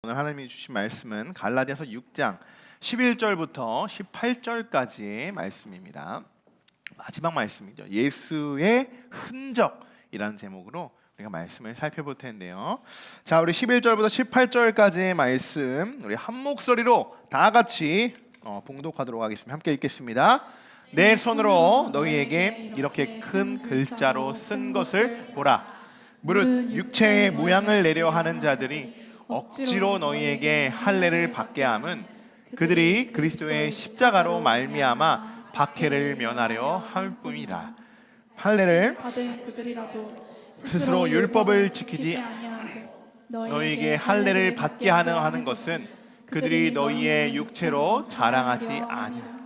오늘 하나님이 주신 말씀은 갈라디아서 6장 11절부터 18절까지의 말씀입니다. 마지막 말씀이죠. 예수의 흔적이라는 제목으로 우리가 말씀을 살펴볼 텐데요. 자, 우리 11절부터 18절까지의 말씀 우리 한 목소리로 다 같이 봉독하도록 하겠습니다. 함께 읽겠습니다. 내 손으로 너희에게 이렇게 큰 글자로 쓴 것을 보라. 무릇 육체의 모양을 내려 하는 자들이 억지로 너희에게 할례를 받게 함은 그들이 그리스도의 십자가로 말미암아 박해를 면하려 할 뿐이라. 할례를 받은 그들이라도 스스로 율법을 지키지 아니하고 너희에게 할례를 받게 하는 것은 그들이 너희의 육체로 자랑하지 아니하라.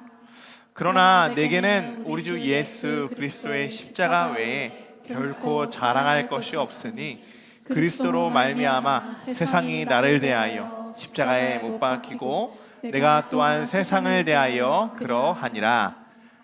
그러나 내게는 우리 주 예수 그리스도의 십자가 외에 결코 자랑할 것이 없으니 그리스도로 말미암아 세상이 나를 대하여 십자가에 못 박히고 내가 또한 세상을 대하여 그러하니라.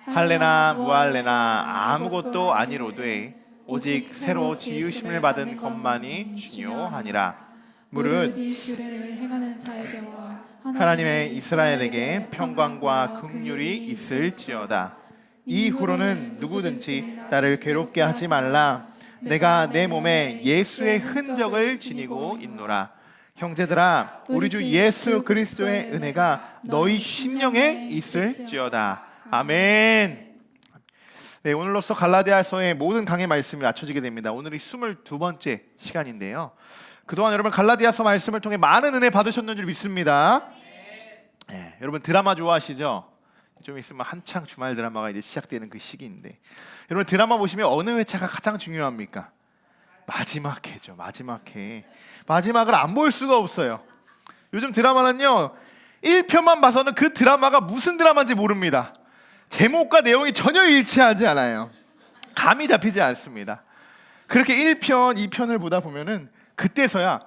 할례나 무할례나 아무것도 아니로되 오직 새로 지으심을 받은 것만이 중요하니라. 무릇 규례를 행하는 자에게와 하나님의 이스라엘에게 평강과 긍휼이 있을지어다. 이후로는 누구든지 나를 괴롭게 하지 말라. 내가 내 몸에 예수의 흔적을 지니고 있노라. 형제들아, 우리 주 예수 그리스도의 은혜가 너희 심령에 있을지어다. 아멘. 네, 오늘로써 갈라디아서의 모든 강의 말씀이 맞춰지게 됩니다. 오늘이 22번째 시간인데요. 그동안 여러분 갈라디아서 말씀을 통해 많은 은혜 받으셨는 줄 믿습니다. 네, 여러분 드라마 좋아하시죠? 좀 있으면 한창 주말 드라마가 이제 시작되는 그 시기인데, 여러분 드라마 보시면 어느 회차가 가장 중요합니까? 마지막 회죠. 마지막 회. 마지막을 안 볼 수가 없어요. 요즘 드라마는요 1편만 봐서는 그 드라마가 무슨 드라마인지 모릅니다. 제목과 내용이 전혀 일치하지 않아요. 감이 잡히지 않습니다. 그렇게 1편, 2편을 보다 보면은 그때서야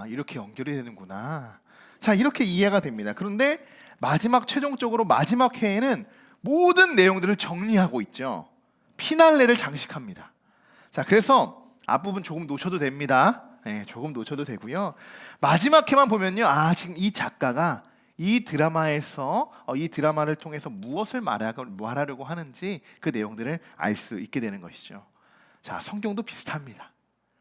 이렇게 연결이 되는구나, 자 이렇게 이해가 됩니다. 그런데 마지막 최종적으로 마지막 회에는 모든 내용들을 정리하고 있죠. 피날레를 장식합니다. 자, 그래서 앞부분 조금 놓쳐도 됩니다. 네, 조금 놓쳐도 되고요. 마지막 회만 보면요, 지금 이 작가가 이 드라마에서 이 드라마를 통해서 무엇을 말하려고 하는지 그 내용들을 알 수 있게 되는 것이죠. 자, 성경도 비슷합니다.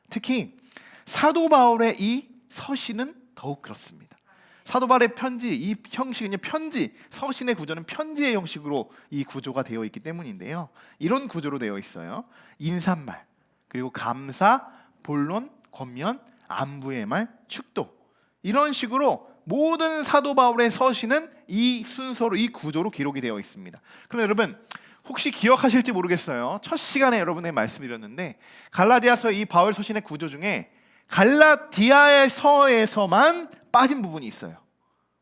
특히 사도 바울의 이 서신은 더욱 그렇습니다. 사도 바울의 편지, 이 형식은요 편지, 서신의 구조는 편지의 형식으로 이 구조가 되어 있기 때문인데요. 이런 구조로 되어 있어요. 인사말, 그리고 감사, 본론, 권면, 안부의 말, 축도, 이런 식으로 모든 사도 바울의 서신은 이 순서로, 이 구조로 기록이 되어 있습니다. 그럼 여러분 혹시 기억하실지 모르겠어요. 첫 시간에 여러분에게 말씀드렸는데 갈라디아서 이 바울 서신의 구조 중에 갈라디아서에서만 빠진 부분이 있어요.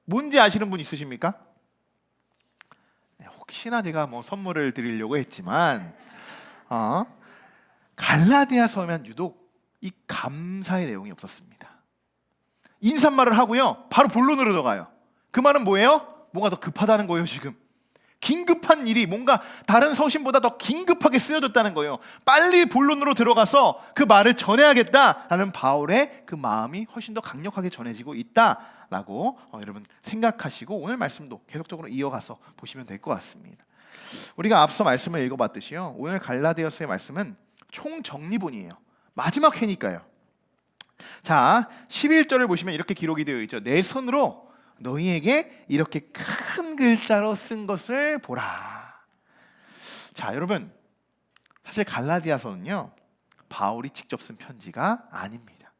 뭔지 아시는 분 있으십니까? 네, 혹시나 제가 선물을 드리려고 했지만 갈라디아서면 유독 이 감사의 내용이 없었습니다. 인사말을 하고요 바로 본론으로 들어가요. 그 말은 뭐예요? 뭔가 더 급하다는 거예요. 지금 긴급한 일이 뭔가 다른 서신보다 더 긴급하게 쓰여졌다는 거예요. 빨리 본론으로 들어가서 그 말을 전해야겠다라는 바울의 그 마음이 훨씬 더 강력하게 전해지고 있다라고 여러분 생각하시고 오늘 말씀도 계속적으로 이어가서 보시면 될 것 같습니다. 우리가 앞서 말씀을 읽어봤듯이요, 오늘 갈라디아서의 말씀은 총정리본이에요. 마지막 회니까요. 자, 11절을 보시면 이렇게 기록이 되어 있죠. 내 손으로 너희에게 이렇게 큰 글자로 쓴 것을 보라. 자, 여러분 사실 갈라디아서는요 바울이 직접 쓴 편지가 아닙니다.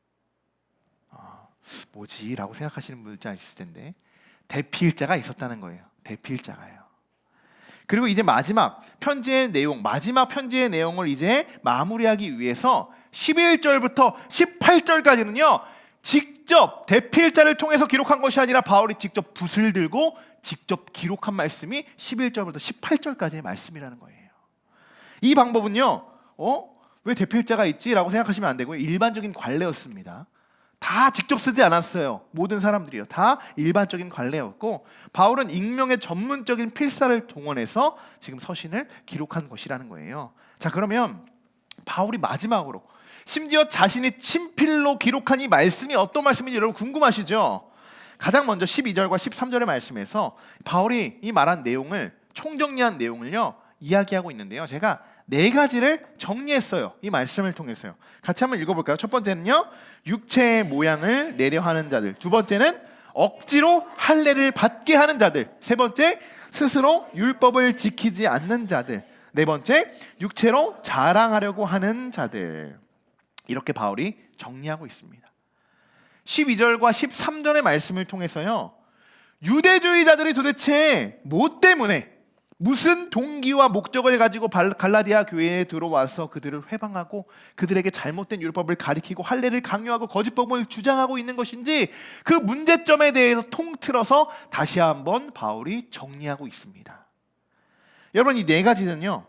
뭐지? 라고 생각하시는 분들 있을 텐데 대필자가 있었다는 거예요. 대필자가요. 그리고 이제 마지막 편지의 내용을 이제 마무리하기 위해서 11절부터 18절까지는요 직접 대필자를 통해서 기록한 것이 아니라 바울이 직접 붓을 들고 직접 기록한 말씀이 11절부터 18절까지의 말씀이라는 거예요. 이 방법은요 왜 대필자가 있지? 라고 생각하시면 안 되고요, 일반적인 관례였습니다. 다 직접 쓰지 않았어요. 모든 사람들이요, 다 일반적인 관례였고 바울은 익명의 전문적인 필사를 동원해서 지금 서신을 기록한 것이라는 거예요. 자, 그러면 바울이 마지막으로 심지어 자신이 친필로 기록한 이 말씀이 어떤 말씀인지 여러분 궁금하시죠? 가장 먼저 12절과 13절의 말씀에서 바울이 이 말한 내용을 총정리한 내용을요 이야기하고 있는데요. 제가 네 가지를 정리했어요. 이 말씀을 통해서요. 같이 한번 읽어볼까요? 첫 번째는요, 육체의 모양을 내려하는 자들. 두 번째는 억지로 할례를 받게 하는 자들. 세 번째, 스스로 율법을 지키지 않는 자들. 네 번째, 육체로 자랑하려고 하는 자들. 이렇게 바울이 정리하고 있습니다. 12절과 13절의 말씀을 통해서요, 유대주의자들이 도대체 뭐 때문에 무슨 동기와 목적을 가지고 갈라디아 교회에 들어와서 그들을 회방하고 그들에게 잘못된 율법을 가리키고 할례를 강요하고 거짓법을 주장하고 있는 것인지 그 문제점에 대해서 통틀어서 다시 한번 바울이 정리하고 있습니다. 여러분, 이 네 가지는요,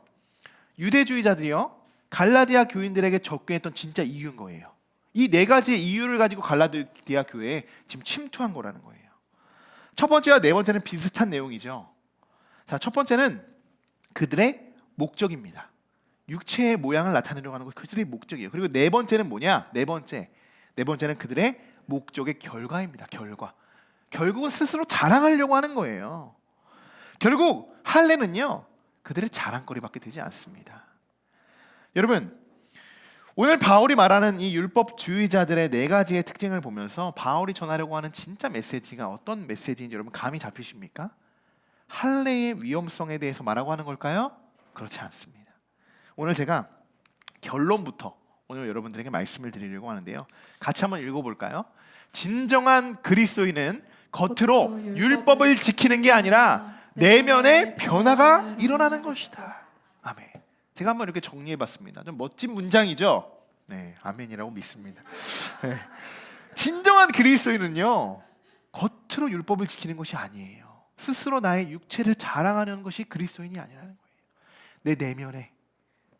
유대주의자들이요 갈라디아 교인들에게 접근했던 진짜 이유인 거예요. 이 네 가지의 이유를 가지고 갈라디아 교회에 지금 침투한 거라는 거예요. 첫 번째와 네 번째는 비슷한 내용이죠. 자, 첫 번째는 그들의 목적입니다. 육체의 모양을 나타내려고 하는 것, 그들의 목적이에요. 그리고 네 번째는 뭐냐? 네 번째는 그들의 목적의 결과입니다. 결국은 스스로 자랑하려고 하는 거예요. 결국 할례는요, 그들의 자랑거리밖에 되지 않습니다. 여러분, 오늘 바울이 말하는 이 율법주의자들의 네 가지의 특징을 보면서 바울이 전하려고 하는 진짜 메시지가 어떤 메시지인지 여러분 감이 잡히십니까? 할례의 위험성에 대해서 말하고 하는 걸까요? 그렇지 않습니다. 오늘 제가 결론부터 오늘 여러분들에게 말씀을 드리려고 하는데요. 같이 한번 읽어볼까요? 진정한 그리스도인은 겉으로 율법을 지키는 게 아니라 내면의 변화가 일어나는 것이다. 아멘. 제가 한번 이렇게 정리해봤습니다. 좀 멋진 문장이죠? 네, 아멘이라고 믿습니다. 네. 진정한 그리스도인은요, 겉으로 율법을 지키는 것이 아니에요. 스스로 나의 육체를 자랑하는 것이 그리스도인이 아니라는 거예요. 내 내면에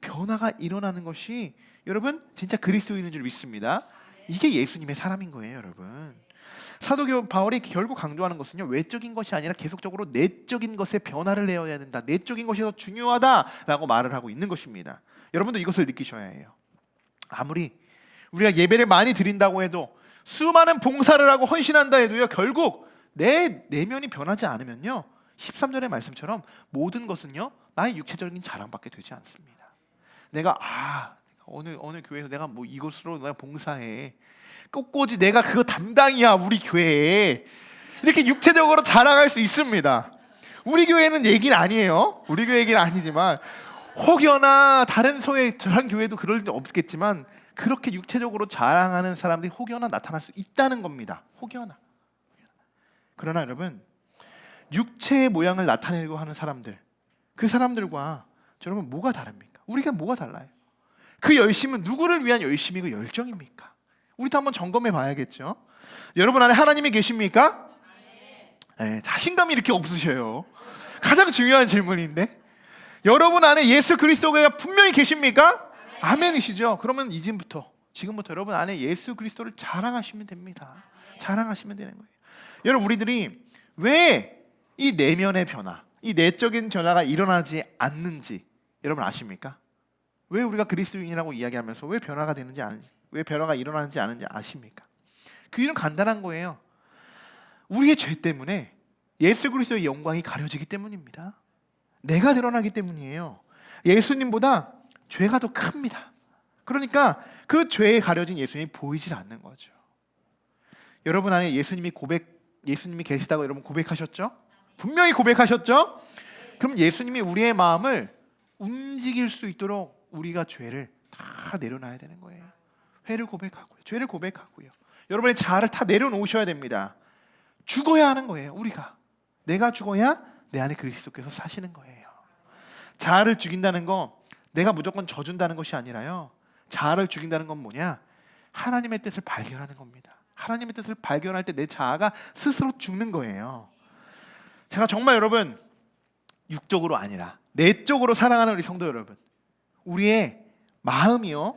변화가 일어나는 것이 여러분 진짜 그리스도인인 줄 믿습니다. 이게 예수님의 사람인 거예요, 여러분. 사도 바울이 결국 강조하는 것은요, 외적인 것이 아니라 계속적으로 내적인 것에 변화를 내어야 된다. 내적인 것이 더 중요하다라고 말을 하고 있는 것입니다. 여러분도 이것을 느끼셔야 해요. 아무리 우리가 예배를 많이 드린다고 해도 수많은 봉사를 하고 헌신한다 해도요, 결국 내 내면이 변하지 않으면요, 13절의 말씀처럼 모든 것은요 나의 육체적인 자랑밖에 되지 않습니다. 내가 어느 교회에서 내가 뭐 이것으로 내가 봉사해, 꽃꽂이 내가 그거 담당이야 우리 교회에, 이렇게 육체적으로 자랑할 수 있습니다. 우리 교회는 얘기는 아니에요. 우리 교회 얘기는 아니지만 혹여나 다른 교회도 그럴 일 없겠지만 그렇게 육체적으로 자랑하는 사람들이 혹여나 나타날 수 있다는 겁니다. 혹여나. 그러나 여러분, 육체의 모양을 나타내려고 하는 사람들, 그 사람들과 여러분 뭐가 다릅니까? 우리가 뭐가 달라요? 그 열심은 누구를 위한 열심이고 열정입니까? 우리도 한번 점검해 봐야겠죠. 여러분 안에 하나님이 계십니까? 네, 자신감이 이렇게 없으셔요. 가장 중요한 질문인데, 여러분 안에 예수 그리스도가 분명히 계십니까? 아멘이시죠? 그러면 지금부터 여러분 안에 예수 그리스도를 자랑하시면 됩니다. 자랑하시면 되는 거예요. 여러분, 우리들이 왜 이 내면의 변화, 이 내적인 변화가 일어나지 않는지 여러분 아십니까? 왜 우리가 그리스도인이라고 이야기하면서 왜 변화가 되는지 아는지, 왜 변화가 일어나는지 아는지 아십니까? 그 이유는 간단한 거예요. 우리의 죄 때문에 예수 그리스도의 영광이 가려지기 때문입니다. 내가 드러나기 때문이에요. 예수님보다 죄가 더 큽니다. 그러니까 그 죄에 가려진 예수님이 보이질 않는 거죠. 여러분 안에 예수님이 계시다고 여러분 고백하셨죠? 분명히 고백하셨죠? 그럼 예수님이 우리의 마음을 움직일 수 있도록 우리가 죄를 다 내려놔야 되는 거예요. 회를 고백하고요, 죄를 고백하고요. 여러분의 자아를 다 내려놓으셔야 됩니다. 죽어야 하는 거예요. 내가 죽어야 내 안에 그리스도께서 사시는 거예요. 자아를 죽인다는 거 내가 무조건 져준다는 것이 아니라요, 자아를 죽인다는 건 뭐냐? 하나님의 뜻을 발견하는 겁니다. 하나님의 뜻을 발견할 때 내 자아가 스스로 죽는 거예요. 제가 정말 여러분 육적으로 아니라 내적으로 사랑하는 우리 성도 여러분, 우리의 마음이요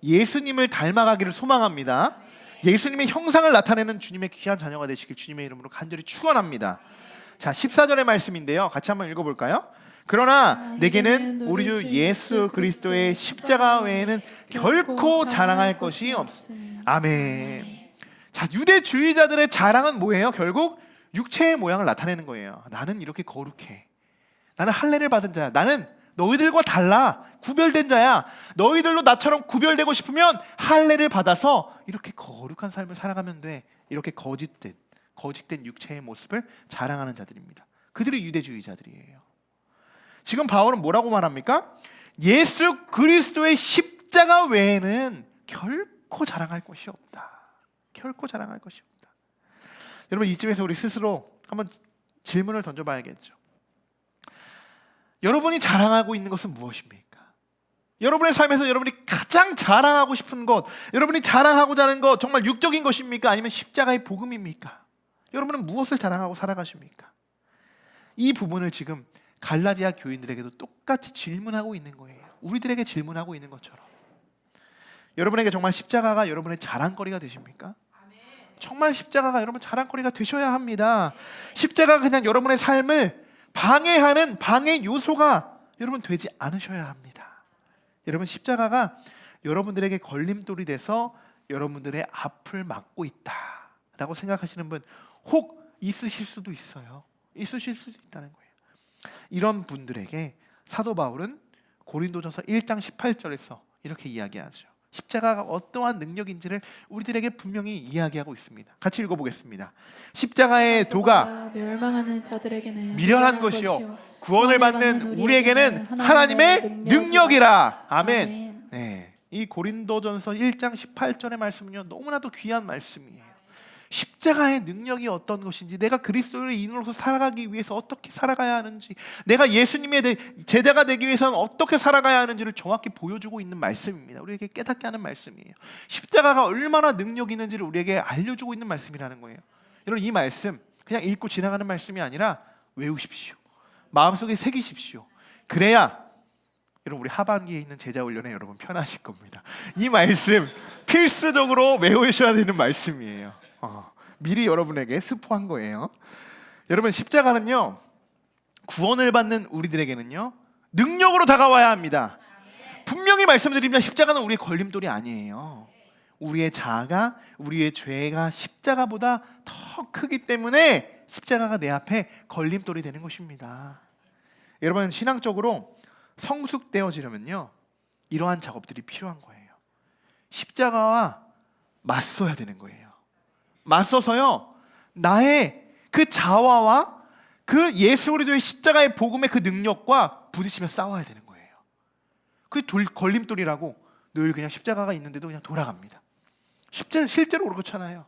예수님을 닮아가기를 소망합니다. 예수님의 형상을 나타내는 주님의 귀한 자녀가 되시길 주님의 이름으로 간절히 축원합니다. 자, 14절의 말씀인데요, 같이 한번 읽어볼까요? 그러나 내게는 우리 주 예수 그리스도의 십자가 외에는 결코 자랑할 것이 없으니. 아멘. 자, 유대주의자들의 자랑은 뭐예요? 결국 육체의 모양을 나타내는 거예요. 나는 이렇게 거룩해. 나는 할례를 받은 자야. 나는 너희들과 달라. 구별된 자야. 너희들도 나처럼 구별되고 싶으면 할례를 받아서 이렇게 거룩한 삶을 살아가면 돼. 이렇게 거짓된 육체의 모습을 자랑하는 자들입니다. 그들이 유대주의자들이에요. 지금 바울은 뭐라고 말합니까? 예수 그리스도의 십자가 외에는 결코 자랑할 것이 없다. 결코 자랑할 것이 없다. 여러분, 이쯤에서 우리 스스로 한번 질문을 던져봐야겠죠. 여러분이 자랑하고 있는 것은 무엇입니까? 여러분의 삶에서 여러분이 가장 자랑하고 싶은 것, 여러분이 자랑하고자 하는 것, 정말 육적인 것입니까? 아니면 십자가의 복음입니까? 여러분은 무엇을 자랑하고 살아가십니까? 이 부분을 지금 갈라디아 교인들에게도 똑같이 질문하고 있는 거예요. 우리들에게 질문하고 있는 것처럼. 여러분에게 정말 십자가가 여러분의 자랑거리가 되십니까? 정말 십자가가 여러분 자랑거리가 되셔야 합니다. 십자가가 그냥 여러분의 삶을 방해하는 방해 요소가 여러분 되지 않으셔야 합니다. 여러분, 십자가가 여러분들에게 걸림돌이 돼서 여러분들의 앞을 막고 있다라고 생각하시는 분 혹 있으실 수도 있어요. 있으실 수도 있다는 거예요. 이런 분들에게 사도 바울은 고린도전서 1장 18절에서 이렇게 이야기하죠. 십자가가 어떠한 능력인지를 우리들에게 분명히 이야기하고 있습니다. 같이 읽어보겠습니다. 십자가의 도가 멸망하는 자들에게는 미련한 것이요 구원을 받는 우리에게는 하나님의 능력이라. 아멘. 네, 이 고린도전서 1장 18절의 말씀은요 너무나도 귀한 말씀이에요. 십자가의 능력이 어떤 것인지, 내가 그리스도의 인으로서 살아가기 위해서 어떻게 살아가야 하는지, 내가 예수님의 제자가 되기 위해서는 어떻게 살아가야 하는지를 정확히 보여주고 있는 말씀입니다. 우리에게 깨닫게 하는 말씀이에요. 십자가가 얼마나 능력이 있는지를 우리에게 알려주고 있는 말씀이라는 거예요. 여러분, 이 말씀 그냥 읽고 지나가는 말씀이 아니라 외우십시오. 마음속에 새기십시오. 그래야 여러분, 우리 하반기에 있는 제자 훈련에 여러분 편하실 겁니다. 이 말씀 필수적으로 외우셔야 되는 말씀이에요. 미리 여러분에게 스포한 거예요. 여러분, 십자가는요 구원을 받는 우리들에게는요 능력으로 다가와야 합니다. 분명히 말씀드립니다. 십자가는 우리의 걸림돌이 아니에요. 우리의 자아가, 우리의 죄가 십자가보다 더 크기 때문에 십자가가 내 앞에 걸림돌이 되는 것입니다. 여러분, 신앙적으로 성숙되어지려면요 이러한 작업들이 필요한 거예요. 십자가와 맞서야 되는 거예요. 맞서서요 나의 그 자아와 그 예수 그리스도의 십자가의 복음의 그 능력과 부딪히며 싸워야 되는 거예요. 그 걸림돌이라고 늘 그냥 십자가가 있는데도 그냥 돌아갑니다. 실제로 그렇잖아요.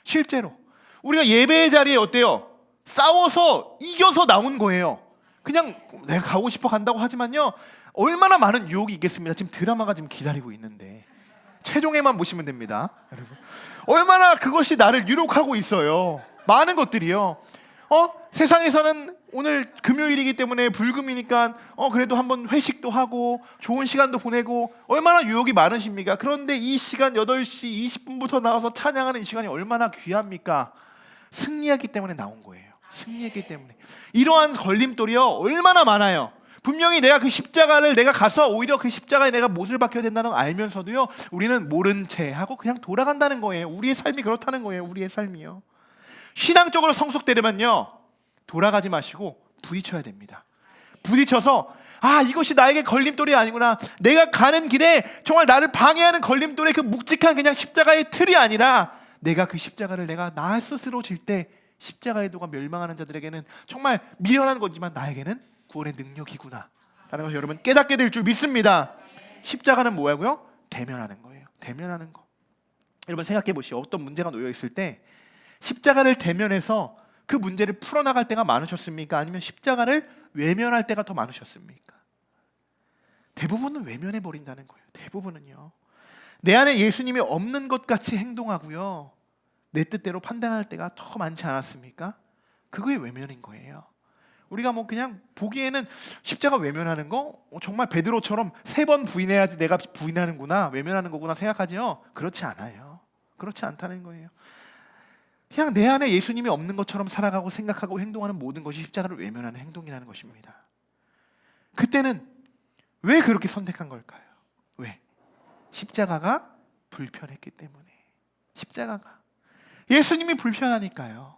실제로 우리가 예배의 자리에 어때요? 싸워서 이겨서 나온 거예요. 그냥 내가 가고 싶어 간다고 하지만요 얼마나 많은 유혹이 있겠습니다. 지금 드라마가 지금 기다리고 있는데 최종에만 보시면 됩니다. 여러분, 얼마나 그것이 나를 유혹하고 있어요. 많은 것들이요. 세상에서는 오늘 금요일이기 때문에 불금이니까 그래도 한번 회식도 하고 좋은 시간도 보내고 얼마나 유혹이 많으십니까? 그런데 이 시간 8시 20분부터 나와서 찬양하는 이 시간이 얼마나 귀합니까? 승리했기 때문에 나온 거예요. 승리했기 때문에. 이러한 걸림돌이요 얼마나 많아요. 분명히 내가 그 십자가를 내가 가서 오히려 그 십자가에 내가 못을 박혀야 된다는 걸 알면서도요 우리는 모른 채 하고 그냥 돌아간다는 거예요. 우리의 삶이 그렇다는 거예요. 우리의 삶이요. 신앙적으로 성숙되려면요 돌아가지 마시고 부딪혀야 됩니다. 부딪혀서 이것이 나에게 걸림돌이 아니구나. 내가 가는 길에 정말 나를 방해하는 걸림돌의 그 묵직한 그냥 십자가의 틀이 아니라 내가 그 십자가를 내가 나 스스로 질 때 십자가의 도가 멸망하는 자들에게는 정말 미련한 거지만 나에게는 구원의 능력이구나 라는 것을 여러분 깨닫게 될 줄 믿습니다. 십자가는 뭐야고요? 대면하는 거예요. 대면하는 거. 여러분 생각해 보시오. 어떤 문제가 놓여 있을 때 십자가를 대면해서 그 문제를 풀어나갈 때가 많으셨습니까? 아니면 십자가를 외면할 때가 더 많으셨습니까? 대부분은 외면해 버린다는 거예요. 대부분은요. 내 안에 예수님이 없는 것 같이 행동하고요 내 뜻대로 판단할 때가 더 많지 않았습니까? 그거의 외면인 거예요. 우리가 그냥 보기에는 십자가 외면하는 거 정말 베드로처럼 3번 부인해야지 내가 부인하는구나, 외면하는 거구나 생각하지요. 그렇지 않아요. 그렇지 않다는 거예요. 그냥 내 안에 예수님이 없는 것처럼 살아가고 생각하고 행동하는 모든 것이 십자가를 외면하는 행동이라는 것입니다. 그때는 왜 그렇게 선택한 걸까요? 왜? 십자가가 불편했기 때문에. 십자가가 예수님이 불편하니까요.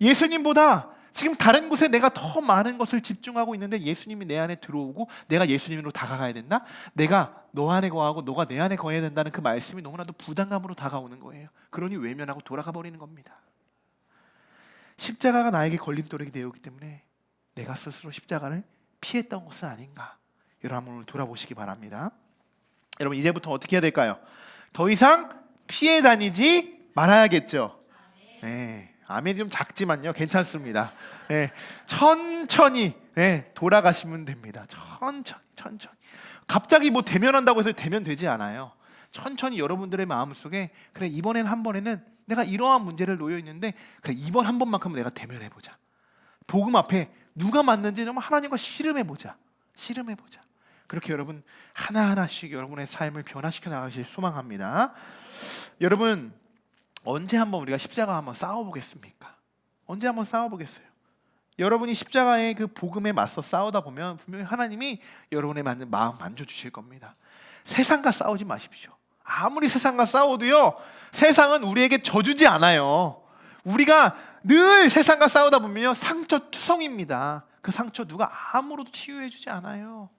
예수님보다 지금 다른 곳에 내가 더 많은 것을 집중하고 있는데 예수님이 내 안에 들어오고 내가 예수님으로 다가가야 된다? 내가 너 안에 거하고 너가 내 안에 거해야 된다는 그 말씀이 너무나도 부담감으로 다가오는 거예요. 그러니 외면하고 돌아가 버리는 겁니다. 십자가가 나에게 걸림돌이 되었기 때문에 내가 스스로 십자가를 피했던 것은 아닌가. 여러분 오늘 돌아보시기 바랍니다. 여러분 이제부터 어떻게 해야 될까요? 더 이상 피해 다니지 말아야겠죠. 네. 아멘이 좀 작지만요 괜찮습니다. 네, 천천히 돌아가시면 됩니다. 천천히. 갑자기 뭐 대면한다고 해서 대면되지 않아요. 천천히 여러분들의 마음속에 그래 이번엔 한 번에는 내가 이러한 문제를 놓여 있는데 그래 이번 한 번만큼은 내가 대면해보자. 복음 앞에 누가 맞는지 정말 하나님과 씨름해보자. 그렇게 여러분 하나하나씩 여러분의 삶을 변화시켜 나가실 소망합니다. 여러분 언제 한번 우리가 십자가 한번 싸워보겠습니까? 언제 한번 싸워보겠어요? 여러분이 십자가의 그 복음에 맞서 싸우다 보면 분명히 하나님이 여러분의 맞는 마음 만져주실 겁니다. 세상과 싸우지 마십시오. 아무리 세상과 싸워도요 세상은 우리에게 져주지 않아요. 우리가 늘 세상과 싸우다 보면요 상처투성입니다. 그 상처 누가 아무로도 치유해주지 않아요.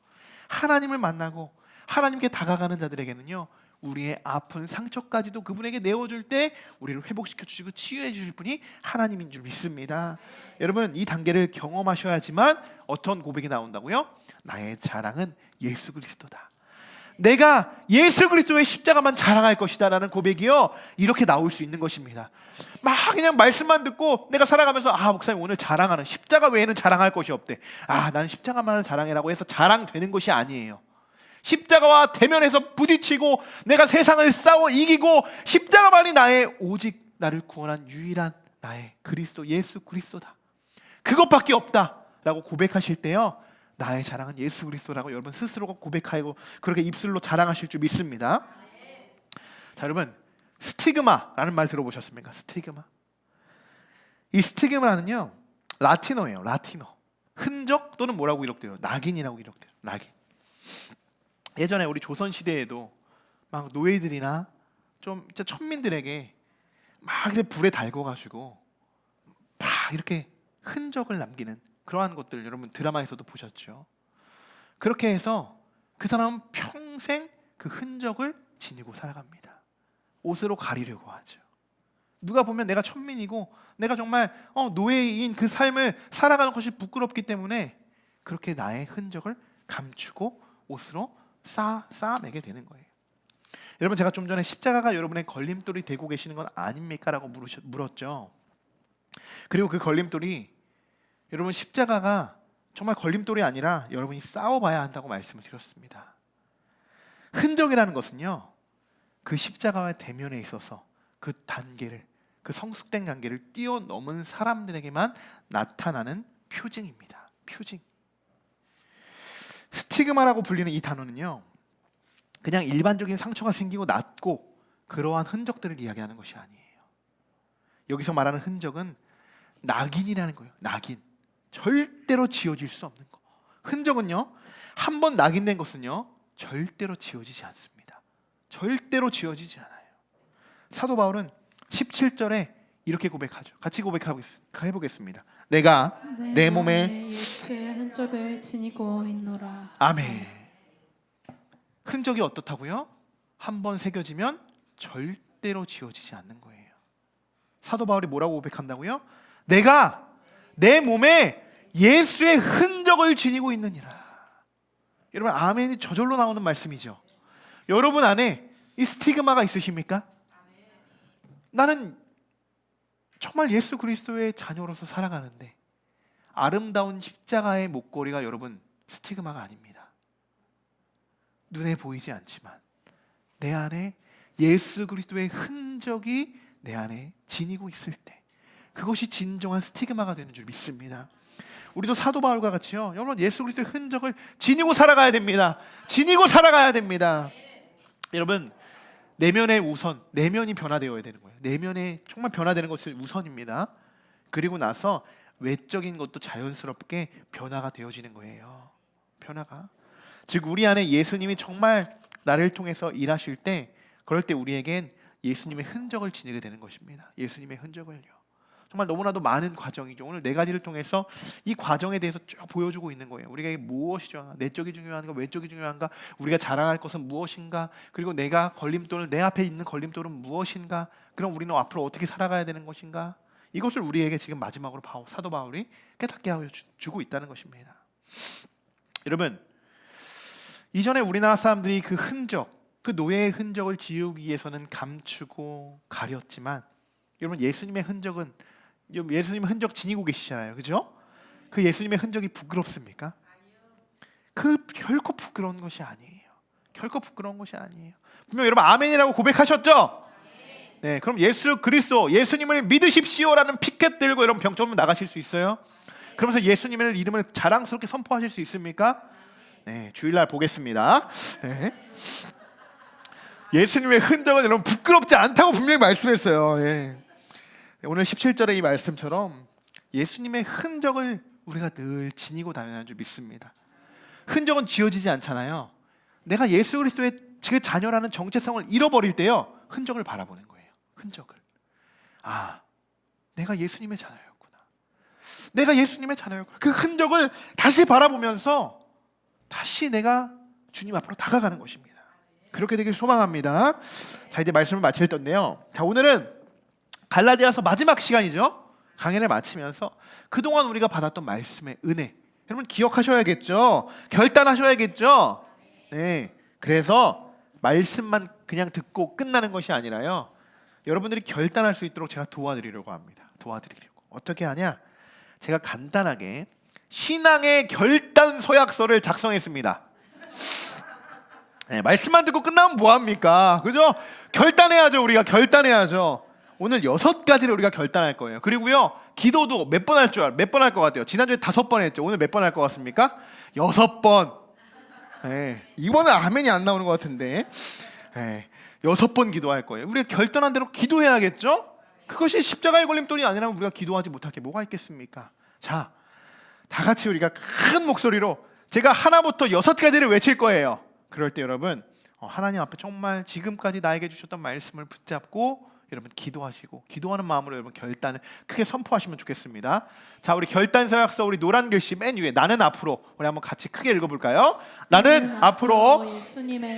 하나님을 만나고 하나님께 다가가는 자들에게는요 우리의 아픈 상처까지도 그분에게 내어줄 때 우리를 회복시켜 주시고 치유해 주실 분이 하나님인 줄 믿습니다. 여러분 이 단계를 경험하셔야지만 어떤 고백이 나온다고요? 나의 자랑은 예수 그리스도다. 내가 예수 그리스도의 십자가만 자랑할 것이다 라는 고백이요 이렇게 나올 수 있는 것입니다. 막 그냥 말씀만 듣고 내가 살아가면서 목사님 오늘 자랑하는 십자가 외에는 자랑할 것이 없대. 나는 십자가만을 자랑해라고 해서 자랑되는 것이 아니에요. 십자가와 대면해서 부딪히고 내가 세상을 싸워 이기고 십자가만이 나의 오직 나를 구원한 유일한 나의 그리스도 예수 그리스도다. 그것밖에 없다라고 고백하실 때요 나의 자랑은 예수 그리스도라고 여러분 스스로가 고백하고 그렇게 입술로 자랑하실 줄 믿습니다. 자 여러분 스티그마라는 말 들어보셨습니까? 스티그마. 이 스티그마는요 라틴어예요. 라틴어. 흔적 또는 뭐라고 기록돼요? 낙인이라고 기록돼요. 낙인. 예전에 우리 조선 시대에도 막 노예들이나 좀 천민들에게 막 이렇게 불에 달궈가지고 막 이렇게 흔적을 남기는 그러한 것들 여러분 드라마에서도 보셨죠. 그렇게 해서 그 사람은 평생 그 흔적을 지니고 살아갑니다. 옷으로 가리려고 하죠. 누가 보면 내가 천민이고 내가 정말 노예인 그 삶을 살아가는 것이 부끄럽기 때문에 그렇게 나의 흔적을 감추고 옷으로 쌓아매게 되는 거예요. 여러분 제가 좀 전에 십자가가 여러분의 걸림돌이 되고 계시는 건 아닙니까? 라고 물었죠. 그리고 그 걸림돌이 여러분 십자가가 정말 걸림돌이 아니라 여러분이 싸워봐야 한다고 말씀을 드렸습니다. 흔적이라는 것은요 그 십자가와 대면에 있어서 그 단계를 그 성숙된 관계를 뛰어넘은 사람들에게만 나타나는 표징입니다. 표징. 스티그마라고 불리는 이 단어는요 그냥 일반적인 상처가 생기고 낫고 그러한 흔적들을 이야기하는 것이 아니에요. 여기서 말하는 흔적은 낙인이라는 거예요. 낙인. 절대로 지워질 수 없는 거. 흔적은요 한 번 낙인된 것은요 절대로 지워지지 않습니다. 절대로 지워지지 않아요. 사도 바울은 17절에 이렇게 고백하죠. 같이 고백해보겠습니다. 내가 내 몸에 예수의 흔적을 지니고 있노라. 아멘. 흔적이 어떻다고요? 한 번 새겨지면 절대로 지워지지 않는 거예요. 사도 바울이 뭐라고 고백한다고요? 내가 내 몸에 예수의 흔적을 지니고 있느니라. 여러분 아멘이 저절로 나오는 말씀이죠. 여러분 안에 이 스티그마가 있으십니까? 나는 정말 예수 그리스도의 자녀로서 살아가는데 아름다운 십자가의 목걸이가 여러분 스티그마가 아닙니다. 눈에 보이지 않지만 내 안에 예수 그리스도의 흔적이 내 안에 지니고 있을 때 그것이 진정한 스티그마가 되는 줄 믿습니다. 우리도 사도 바울과 같이요 여러분 예수 그리스도의 흔적을 지니고 살아가야 됩니다. 지니고 살아가야 됩니다. 여러분 내면의 우선, 내면이 변화되어야 되는 거예요. 내면에 정말 변화되는 것이 우선입니다. 그리고 나서 외적인 것도 자연스럽게 변화가 되어지는 거예요. 변화가. 즉 우리 안에 예수님이 정말 나를 통해서 일하실 때 그럴 때 우리에겐 예수님의 흔적을 지니게 되는 것입니다. 예수님의 흔적을요. 정말 너무나도 많은 과정이죠. 오늘 네 가지를 통해서 이 과정에 대해서 쭉 보여주고 있는 거예요. 우리가 무엇이 중요한가, 내적이 중요한가, 외적이 중요한가, 우리가 자랑할 것은 무엇인가, 그리고 내가 걸림돌을, 내 앞에 있는 걸림돌은 무엇인가, 그럼 우리는 앞으로 어떻게 살아가야 되는 것인가, 이것을 우리에게 지금 마지막으로 사도 바울이 깨닫게 하여 주고 있다는 것입니다. 여러분, 이전에 우리나라 사람들이 그 흔적, 그 노예의 흔적을 지우기 위해서는 감추고 가렸지만, 여러분, 예수님의 흔적은, 예수님의 흔적 지니고 계시잖아요, 그죠? 그 예수님의 흔적이 부끄럽습니까? 그 결코 부끄러운 것이 아니에요. 결코 부끄러운 것이 아니에요. 분명 여러분 아멘이라고 고백하셨죠? 네, 그럼 예수 그리스도, 예수님을 믿으십시오라는 피켓 들고 여러분 병점으로 나가실 수 있어요? 그러면서 예수님의 이름을 자랑스럽게 선포하실 수 있습니까? 네, 주일날 보겠습니다. 네. 예수님의 흔적은 여러분 부끄럽지 않다고 분명히 말씀했어요. 예. 오늘 17절의 이 말씀처럼 예수님의 흔적을 우리가 늘 지니고 다니는 줄 믿습니다. 흔적은 지워지지 않잖아요. 내가 예수 그리스도의 그 자녀라는 정체성을 잃어버릴 때요, 흔적을 바라보는 거예요. 흔적을. 아, 내가 예수님의 자녀였구나. 내가 예수님의 자녀였구나. 그 흔적을 다시 바라보면서 다시 내가 주님 앞으로 다가가는 것입니다. 그렇게 되길 소망합니다. 자, 이제 말씀을 마칠 텐데요. 자, 오늘은 갈라디아서 마지막 시간이죠. 강연을 마치면서 그동안 우리가 받았던 말씀의 은혜, 여러분 기억하셔야겠죠. 결단하셔야겠죠. 네, 그래서 말씀만 그냥 듣고 끝나는 것이 아니라요, 여러분들이 결단할 수 있도록 제가 도와드리려고 합니다. 도와드리려고. 어떻게 하냐? 제가 간단하게 신앙의 결단 서약서를 작성했습니다. 네, 말씀만 듣고 끝나면 뭐합니까? 그죠? 결단해야죠. 우리가 결단해야죠. 오늘 6가지를 우리가 결단할 거예요. 그리고요, 기도도 몇 번 할 것 같아요? 지난주에 5번 했죠. 오늘 몇 번 할 것 같습니까? 6번. 네, 이번엔 아멘이 안 나오는 것 같은데, 네, 6번 기도할 거예요. 우리가 결단한 대로 기도해야겠죠? 그것이 십자가의 걸림돌이 아니라면 우리가 기도하지 못할 게 뭐가 있겠습니까? 자, 다 같이 우리가 큰 목소리로 제가 하나부터 6가지를 외칠 거예요. 그럴 때 여러분, 하나님 앞에 정말 지금까지 나에게 주셨던 말씀을 붙잡고 여러분 기도하시고, 기도하는 마음으로 여러분 결단을 크게 선포하시면 좋겠습니다. 자, 우리 결단 서약서, 우리 노란 글씨 맨 위에 나는 앞으로, 우리 한번 같이 크게 읽어볼까요? 나는 앞으로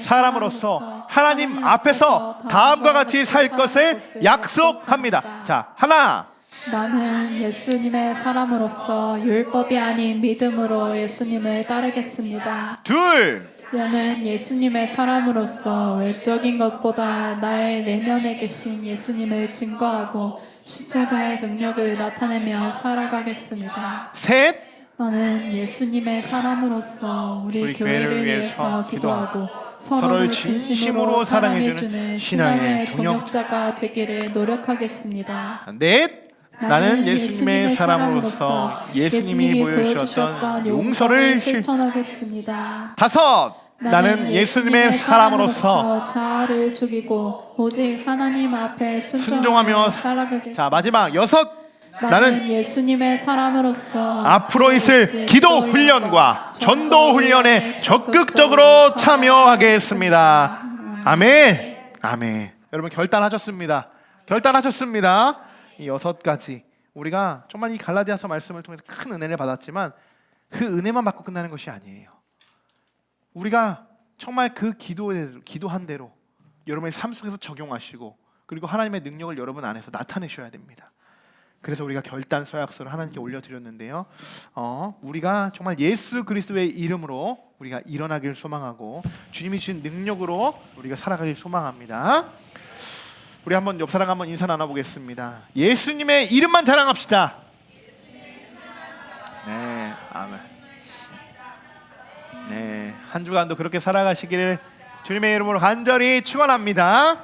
사람으로서 하나님 앞에서 다음과 같이 살 것을 약속합니다. 자, 하나, 나는 예수님의 사람으로서 율법이 아닌 믿음으로 예수님을 따르겠습니다. 둘, 나는 예수님의 사람으로서 외적인 것보다 나의 내면에 계신 예수님을 증거하고 십자가의 능력을 나타내며 살아가겠습니다. 셋, 나는 예수님의 사람으로서 우리 교회를 위해서 기도하고 서로를 진심으로 사랑해주는 신앙의 동역자가 되기를 노력하겠습니다. 넷, 나는 예수님의 사람으로서 예수님이 보여주셨던 용서를 실천하겠습니다. 다섯, 나는 예수님의 사람으로서 자아를 죽이고 오직 하나님 앞에 순종하며 살아가겠습니다. 자, 마지막 여섯, 나는 예수님의 사람으로서 앞으로 있을 기도 훈련과 전도 훈련에 적극적으로 참여하겠습니다. 아멘. 아멘. 여러분 결단하셨습니다. 결단하셨습니다. 이 6가지 우리가 정말 이 갈라디아서 말씀을 통해서 큰 은혜를 받았지만 그 은혜만 받고 끝나는 것이 아니에요. 우리가 정말 그 기도한 대로 여러분의 삶 속에서 적용하시고, 그리고 하나님의 능력을 여러분 안에서 나타내셔야 됩니다. 그래서 우리가 결단 서약서를 하나님께 올려드렸는데요, 우리가 정말 예수 그리스도의 이름으로 우리가 일어나기를 소망하고 주님이 주신 능력으로 우리가 살아가길 소망합니다. 우리 한번 옆 사람 한번 인사 나눠보겠습니다. 예수님의 이름만 자랑합시다. 네, 아멘. 네, 한 주간도 그렇게 살아가시기를 주님의 이름으로 간절히 축원합니다.